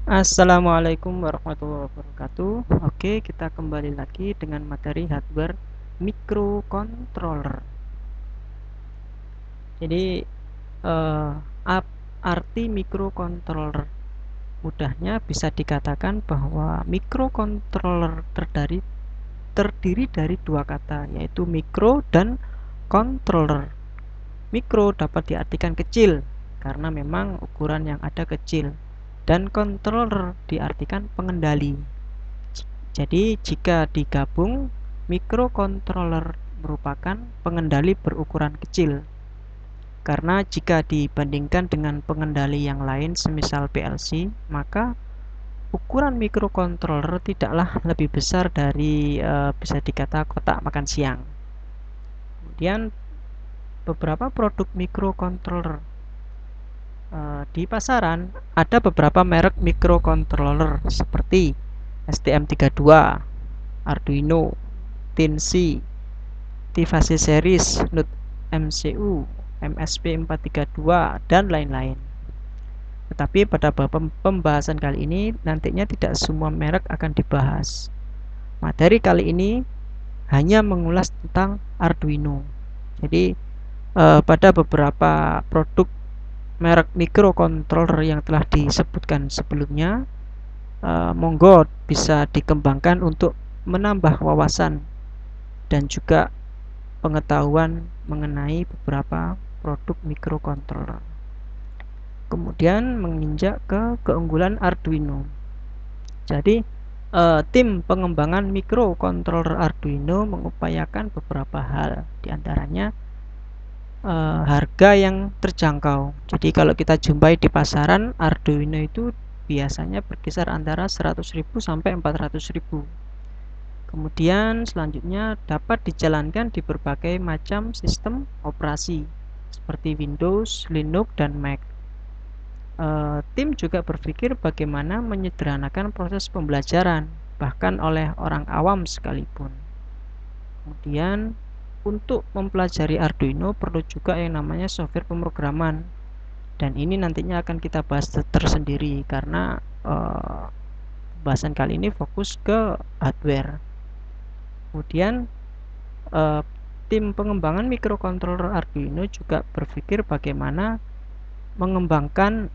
Assalamualaikum warahmatullahi wabarakatuh. Oke, kita kembali lagi dengan materi hardware microcontroller. Jadi, eh, arti microcontroller mudahnya bisa dikatakan bahwa microcontroller terdiri dari dua kata, yaitu micro dan controller. Micro dapat diartikan kecil karena memang ukuran yang ada kecil, dan controller diartikan pengendali. Jadi jika digabung, microcontroller merupakan pengendali berukuran kecil. Karena jika dibandingkan dengan pengendali yang lain semisal PLC, maka ukuran microcontroller tidaklah lebih besar dari bisa dikata kotak makan siang. Kemudian beberapa produk microcontroller di pasaran ada beberapa merek microcontroller seperti STM32, Arduino, Tinsy, Tivasi Series, NUT MCU, MSP432, dan lain-lain. Tetapi pada pembahasan kali ini nantinya tidak semua merek akan dibahas. Materi kali ini hanya mengulas tentang Arduino. Jadi pada beberapa produk merek microcontroller yang telah disebutkan sebelumnya, monggo bisa dikembangkan untuk menambah wawasan dan juga pengetahuan mengenai beberapa produk microcontroller. Kemudian menginjak ke keunggulan Arduino. Jadi tim pengembangan microcontroller Arduino mengupayakan beberapa hal, diantaranya harga yang terjangkau. Jadi kalau kita jumpai di pasaran, Arduino itu biasanya berkisar antara 100.000 sampai 400.000. Kemudian selanjutnya dapat dijalankan di berbagai macam sistem operasi seperti Windows, Linux, dan Mac. Tim juga berpikir bagaimana menyederhanakan proses pembelajaran, bahkan oleh orang awam sekalipun. Kemudian untuk mempelajari Arduino perlu juga yang namanya software pemrograman, dan ini nantinya akan kita bahas tersendiri karena pembahasan kali ini fokus ke hardware. Kemudian eh, tim pengembangan microcontroller Arduino juga berpikir bagaimana mengembangkan,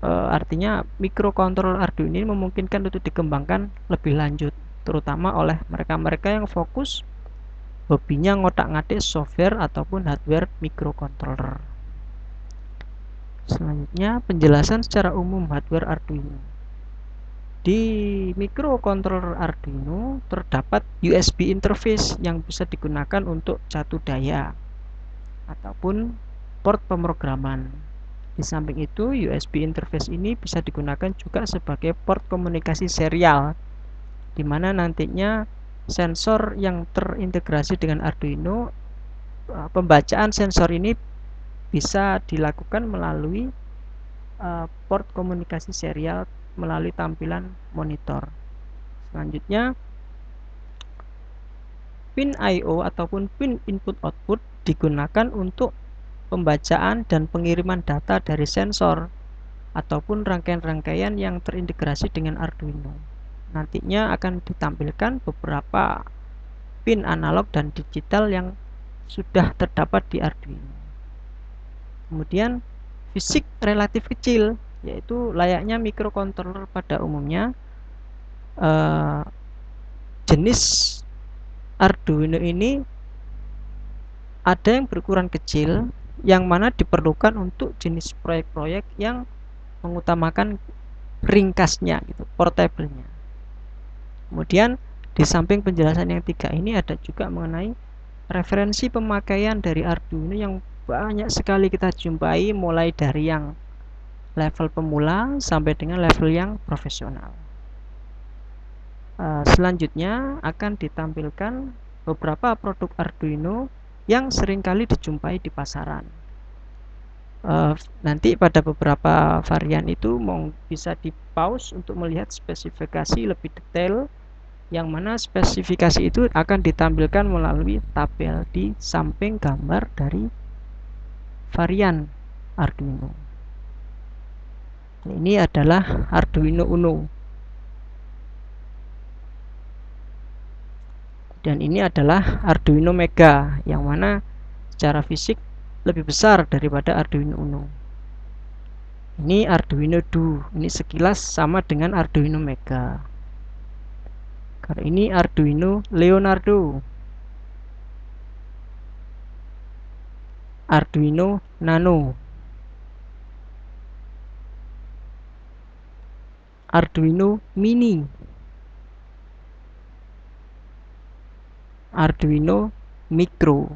artinya microcontroller Arduino ini memungkinkan untuk dikembangkan lebih lanjut, terutama oleh mereka-mereka yang fokus hobinya ngotak-ngatik software ataupun hardware microcontroller. Selanjutnya penjelasan secara umum hardware Arduino. Di microcontroller Arduino terdapat USB interface yang bisa digunakan untuk catu daya ataupun port pemrograman. Di samping itu, USB interface ini bisa digunakan juga sebagai port komunikasi serial, di mana nantinya sensor yang terintegrasi dengan Arduino, pembacaan sensor ini bisa dilakukan melalui port komunikasi serial melalui tampilan monitor. Selanjutnya, pin I/O ataupun pin input output digunakan untuk pembacaan dan pengiriman data dari sensor ataupun rangkaian-rangkaian yang terintegrasi dengan Arduino. Nantinya akan ditampilkan beberapa pin analog dan digital yang sudah terdapat di Arduino. Kemudian fisik relatif kecil, yaitu layaknya microcontroller pada umumnya. Jenis Arduino ini ada yang berukuran kecil, yang mana diperlukan untuk jenis proyek-proyek yang mengutamakan ringkasnya, gitu, portable-nya. Kemudian di samping penjelasan yang tiga ini ada juga mengenai referensi pemakaian dari Arduino yang banyak sekali kita jumpai, mulai dari yang level pemula sampai dengan level yang profesional. Selanjutnya akan ditampilkan beberapa produk Arduino yang seringkali dijumpai di pasaran. Nanti pada beberapa varian itu bisa di pause untuk melihat spesifikasi lebih detail, yang mana spesifikasi itu akan ditampilkan melalui tabel di samping gambar dari varian Arduino. Ini adalah Arduino Uno. Dan ini adalah Arduino Mega, yang mana secara fisik lebih besar daripada Arduino Uno. Ini Arduino Do. Ini sekilas sama dengan Arduino Mega. Kalau ini Arduino Leonardo, Arduino Nano, Arduino Mini, Arduino Micro,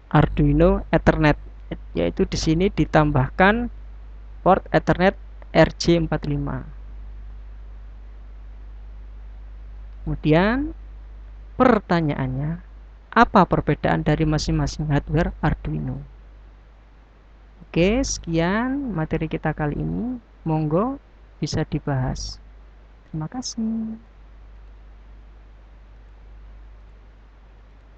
Arduino Ethernet, yaitu di sini ditambahkan port Ethernet RJ45. Kemudian pertanyaannya, apa perbedaan dari masing-masing hardware Arduino? Oke, sekian materi kita kali ini. Monggo bisa dibahas. Terima kasih.